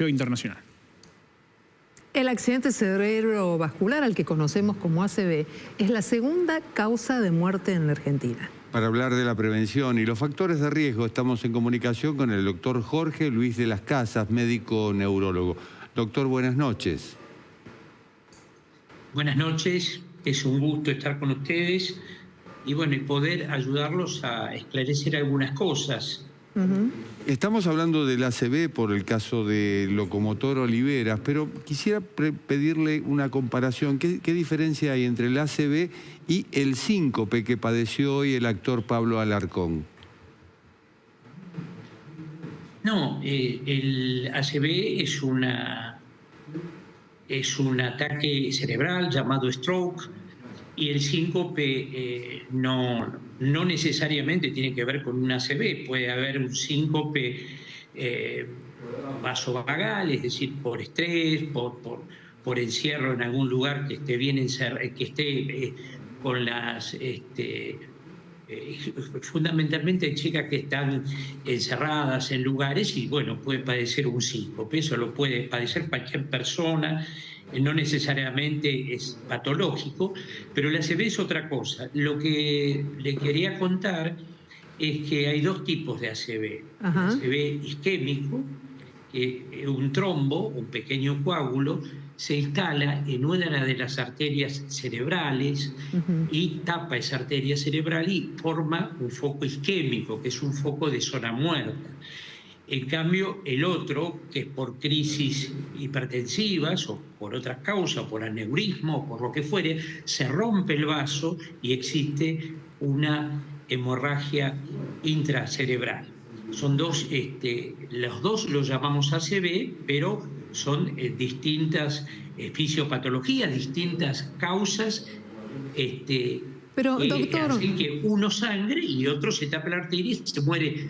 internacional. El accidente cerebrovascular, al que conocemos como ACV, es la segunda causa de muerte en la Argentina. Para hablar de la prevención y los factores de riesgo, estamos en comunicación con el doctor Jorge Luis de las Casas, médico neurólogo. Doctor, buenas noches. Buenas noches, es un gusto estar con ustedes y bueno, y poder ayudarlos a esclarecer algunas cosas. Estamos hablando del ACV por el caso de Locomotor Oliveras, pero quisiera pedirle una comparación. ¿Qué diferencia hay entre el ACV y el síncope que padeció hoy el actor Pablo Alarcón? No, el ACV es un ataque cerebral llamado stroke y el síncope no necesariamente tiene que ver con un ACV. Puede haber un síncope vasovagal, es decir, por estrés, por encierro en algún lugar que esté bien que esté con las... fundamentalmente hay chicas que están encerradas en lugares y bueno, puede padecer un síncope. Eso lo puede padecer cualquier persona, no necesariamente es patológico, pero el ACV es otra cosa. Lo que le quería contar es que hay dos tipos de ACV. Ajá. El ACV isquémico, que un trombo, un pequeño coágulo, se instala en una de las arterias cerebrales y tapa esa arteria cerebral y forma un foco isquémico, que es un foco de zona muerta. En cambio, el otro, que es por crisis hipertensivas o por otras causas, por aneurisma o por lo que fuere, se rompe el vaso y existe una hemorragia intracerebral. Son dos, los dos los llamamos ACV, pero son distintas fisiopatologías, distintas causas Pero, doctor, hacen que uno sangre y otro se tapa la arteria y se muere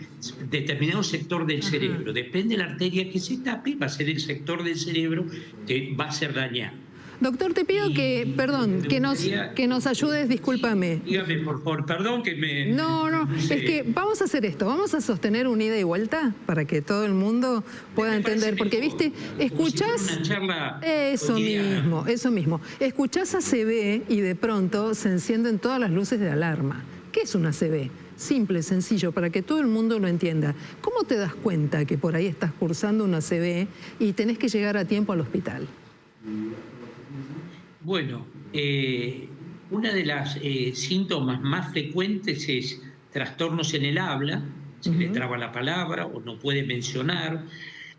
determinado sector del cerebro. Depende de la arteria que se tape, va a ser el sector del cerebro que va a ser dañado. Doctor, te pido que, perdón, que nos ayudes, discúlpame. Dígame, por favor, perdón que me... No, es que vamos a hacer esto, vamos a sostener un ida y vuelta para que todo el mundo pueda entender, porque, viste, escuchás... Eso mismo. Escuchás ACV y de pronto se encienden todas las luces de alarma. ¿Qué es un ACV? Simple, sencillo, para que todo el mundo lo entienda. ¿Cómo te das cuenta que por ahí estás cursando un ACV y tenés que llegar a tiempo al hospital? Bueno, una de las síntomas más frecuentes es trastornos en el habla, se le traba la palabra o no puede mencionar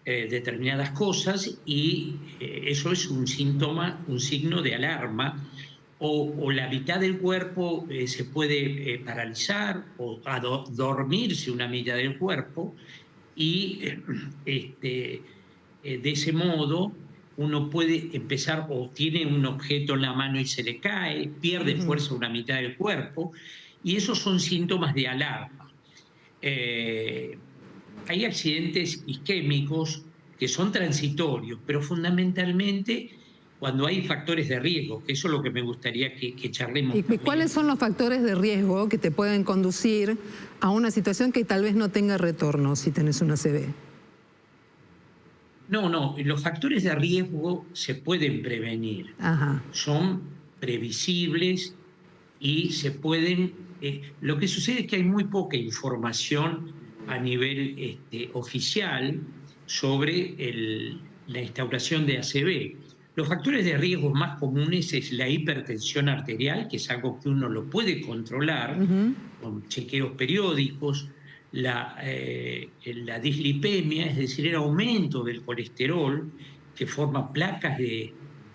determinadas cosas y eso es un síntoma, un signo de alarma, o la mitad del cuerpo se puede paralizar o dormirse una mitad del cuerpo y de ese modo uno puede empezar o tiene un objeto en la mano y se le cae, pierde fuerza una mitad del cuerpo, y esos son síntomas de alarma. Hay accidentes isquémicos que son transitorios, pero fundamentalmente cuando hay factores de riesgo, que eso es lo que me gustaría que charlemos. ¿Y cuáles son los factores de riesgo que te pueden conducir a una situación que tal vez no tenga retorno si tenés una ACV? No, los factores de riesgo se pueden prevenir. Son previsibles y se pueden... lo que sucede es que hay muy poca información a nivel oficial sobre la instauración de ACV. Los factores de riesgo más comunes es la hipertensión arterial, que es algo que uno lo puede controlar con chequeos periódicos, la dislipemia, es decir, el aumento del colesterol, que forma placas de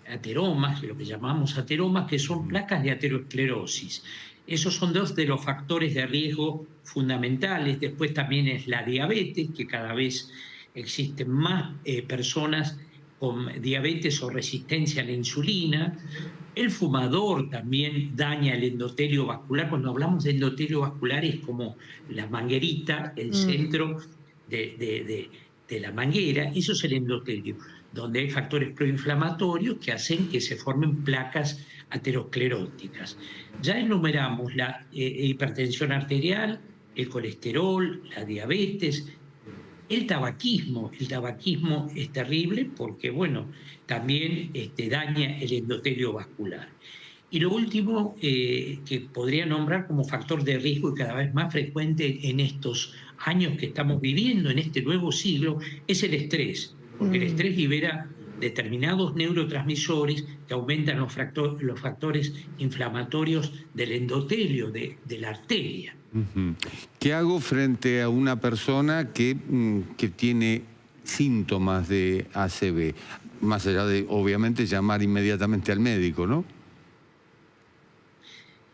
ateromas, lo que llamamos ateromas, que son placas de aterosclerosis. Esos son dos de los factores de riesgo fundamentales. Después también es la diabetes, que cada vez existen más personas con diabetes o resistencia a la insulina. El fumador también daña el endotelio vascular. Cuando hablamos de endotelio vascular es como la manguerita, el centro de la manguera. Eso es el endotelio, donde hay factores proinflamatorios que hacen que se formen placas ateroscleróticas. Ya enumeramos la hipertensión arterial, el colesterol, la diabetes. El tabaquismo es terrible porque, bueno, también daña el endotelio vascular. Y lo último que podría nombrar como factor de riesgo y cada vez más frecuente en estos años que estamos viviendo, en este nuevo siglo, es el estrés, porque el estrés libera determinados neurotransmisores que aumentan los factores inflamatorios del endotelio, de la arteria. ¿Qué hago frente a una persona que tiene síntomas de ACV? Más allá de, obviamente, llamar inmediatamente al médico, ¿no?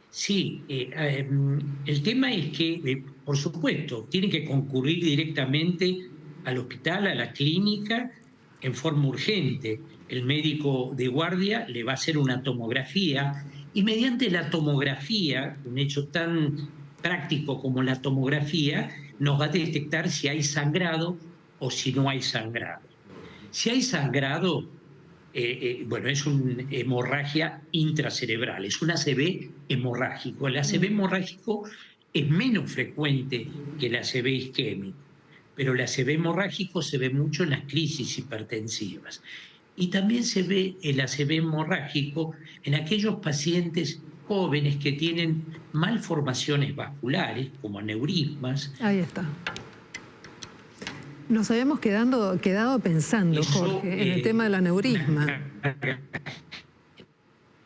Sí, el tema es que, por supuesto, tienen que concurrir directamente al hospital, a la clínica, en forma urgente. El médico de guardia le va a hacer una tomografía y mediante la tomografía, un hecho tan práctico como la tomografía, nos va a detectar si hay sangrado o si no hay sangrado. Si hay sangrado, bueno, es una hemorragia intracerebral, es un ACV hemorrágico. El ACV hemorrágico es menos frecuente que el ACV isquémico, pero el ACV hemorrágico se ve mucho en las crisis hipertensivas. Y también se ve el ACV hemorrágico en aquellos pacientes jóvenes que tienen malformaciones vasculares, como aneurismas. Ahí está. Nos habíamos quedado pensando, Jorge, en el tema del aneurisma.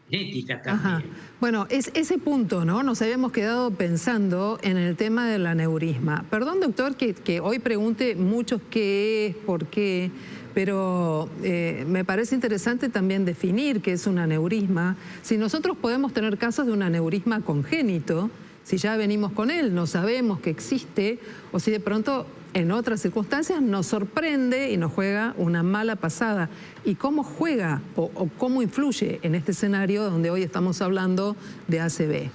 Genética también. Ajá. Bueno, es ese punto, ¿no? Nos habíamos quedado pensando en el tema del aneurisma. Perdón, doctor, que hoy pregunte muchos qué es, por qué, pero me parece interesante también definir qué es un aneurisma. Si nosotros podemos tener casos de un aneurisma congénito, si ya venimos con él, no sabemos que existe, o si de pronto en otras circunstancias nos sorprende y nos juega una mala pasada. ¿Y cómo juega o cómo influye en este escenario donde hoy estamos hablando de ACV?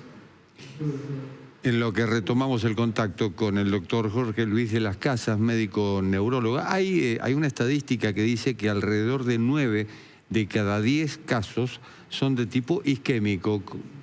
En lo que retomamos el contacto con el doctor Jorge Luis de las Casas, médico neurólogo, hay una estadística que dice que alrededor de 9 de cada 10 casos son de tipo isquémico,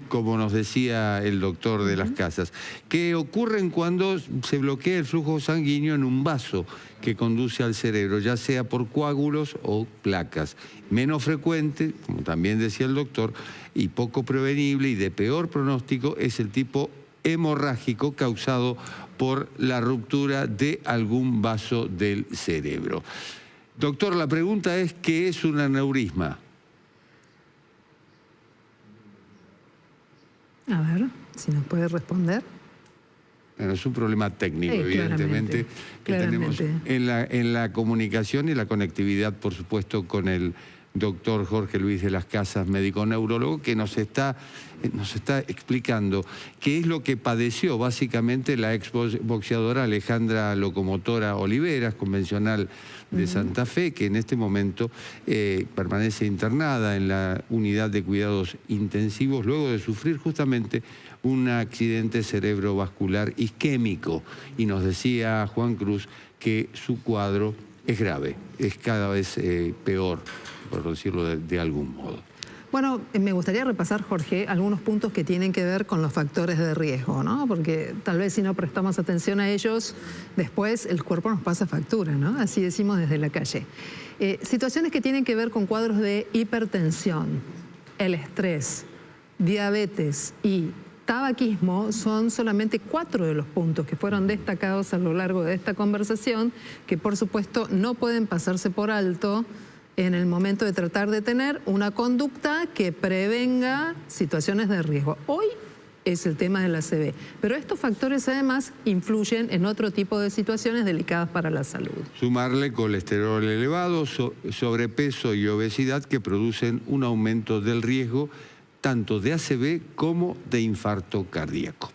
como nos decía el doctor de las Casas, que ocurren cuando se bloquea el flujo sanguíneo en un vaso que conduce al cerebro, ya sea por coágulos o placas. Menos frecuente, como también decía el doctor, y poco prevenible y de peor pronóstico es el tipo hemorrágico causado por la ruptura de algún vaso del cerebro. Doctor, la pregunta es, ¿qué es un aneurisma? A ver, si nos puede responder. Bueno, es un problema técnico, evidentemente, que tenemos en la comunicación y la conectividad, por supuesto, con el doctor Jorge Luis de las Casas, médico neurólogo, que nos está explicando qué es lo que padeció básicamente la exboxeadora Alejandra Locomotora Oliveras, convencional de Santa Fe, que en este momento permanece internada en la unidad de cuidados intensivos luego de sufrir justamente un accidente cerebrovascular isquémico. Y nos decía Juan Cruz que su cuadro es grave, es cada vez peor, por decirlo de algún modo. Bueno, me gustaría repasar, Jorge, algunos puntos que tienen que ver con los factores de riesgo, ¿no? Porque tal vez si no prestamos atención a ellos, después el cuerpo nos pasa factura, ¿no? Así decimos desde la calle. Situaciones que tienen que ver con cuadros de hipertensión, el estrés, diabetes y tabaquismo son solamente 4 de los puntos que fueron destacados a lo largo de esta conversación, que por supuesto no pueden pasarse por alto en el momento de tratar de tener una conducta que prevenga situaciones de riesgo. Hoy es el tema del ACV, pero estos factores además influyen en otro tipo de situaciones delicadas para la salud. Sumarle colesterol elevado, sobrepeso y obesidad que producen un aumento del riesgo tanto de ACV como de infarto cardíaco.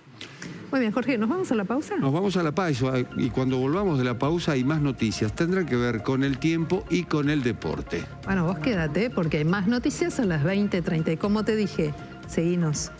Muy bien, Jorge, ¿nos vamos a la pausa? Nos vamos a la pausa y cuando volvamos de la pausa hay más noticias. Tendrán que ver con el tiempo y con el deporte. Bueno, vos quédate porque hay más noticias a las 20:30 y como te dije, seguinos.